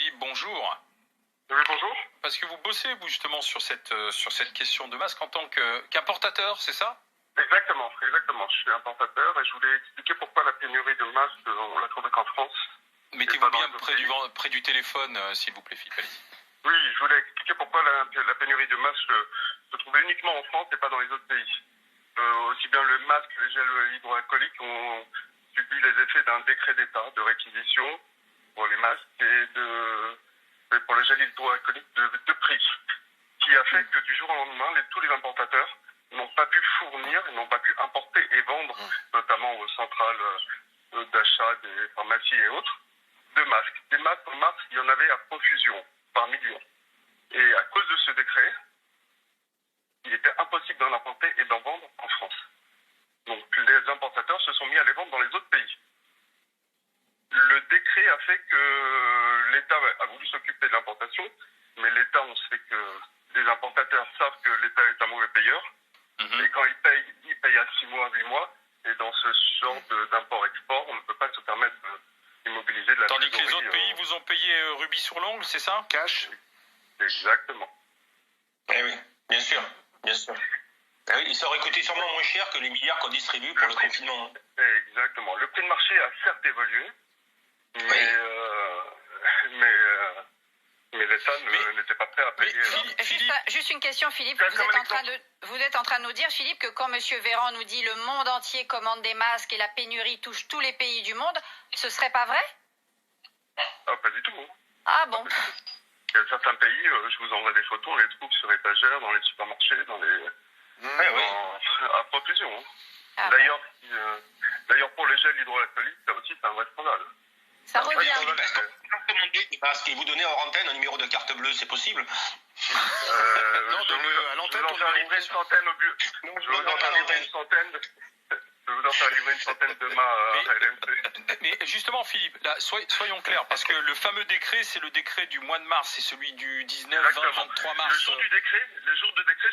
Philippe, bonjour. Oui, bonjour. Parce que vous bossez, vous, justement, sur cette question de masque en tant qu'importateur, c'est ça? Exactement. Je suis importateur et je voulais expliquer pourquoi la pénurie de masques, on la trouve qu'en France. Mettez-vous bien près du téléphone, s'il vous plaît, Philippe. Allez-y. Oui, je voulais expliquer pourquoi la pénurie de masques se trouvait uniquement en France et pas dans les autres pays. Aussi bien le masque que les gels hydroalcooliques ont subi les effets d'un décret d'État de réquisition pour les masques et pour le gel hydroalcoolique de prix, qui a fait que du jour au lendemain, tous les importateurs n'ont pas pu fournir, n'ont pas pu importer et vendre, notamment aux centrales d'achat des pharmacies et autres, de masques. Des masques en mars, il y en avait à profusion, par millions. Et à cause de ce décret, il était impossible d'en importer et d'en vendre en France. Donc les importateurs se sont mis à les vendre dans les autres pays. Le décret a fait que l'État a voulu s'occuper de l'importation, mais l'État, on sait que les importateurs savent que l'État est un mauvais payeur, et quand il paye à 6 mois, 8 mois, et dans ce genre d'import-export, on ne peut pas se permettre d'immobiliser de la tandis trésorerie. Que les autres pays vous ont payé rubis sur l'ongle, c'est ça? Cash? Exactement. Eh oui, bien sûr. Eh oui, ça aurait coûté sûrement moins cher que les milliards qu'on distribue pour le confinement. Exactement. Le prix de marché a certes évolué, mais l'État n'était pas prêt à payer. Juste une question, Philippe. Vous êtes en train de nous dire, Philippe, que quand M. Véran nous dit le monde entier commande des masques et la pénurie touche tous les pays du monde, ce serait pas vrai? Ah, pas du tout. Hein. Ah bon. Il y a certains pays, je vous envoie des photos, on les trouve sur étagères, dans les supermarchés, à profusion. Hein. Ah, D'ailleurs, pour les gels hydroalcooliques, ça aussi, c'est un vrai scandale. Ça revient. Parce que vous donnez hors antenne un numéro de carte bleue, c'est possible? Non, à l'antenne, je vous en faire livrer une centaine au but. Je vous en faire livrer une centaine. Je vais vous en faire livrer une centaine demain à LMC. Mais justement, Philippe, là, soyons clairs, parce que le fameux décret, c'est le décret du mois de mars, c'est celui du 19, 20, 23 mars. Le jour de décret,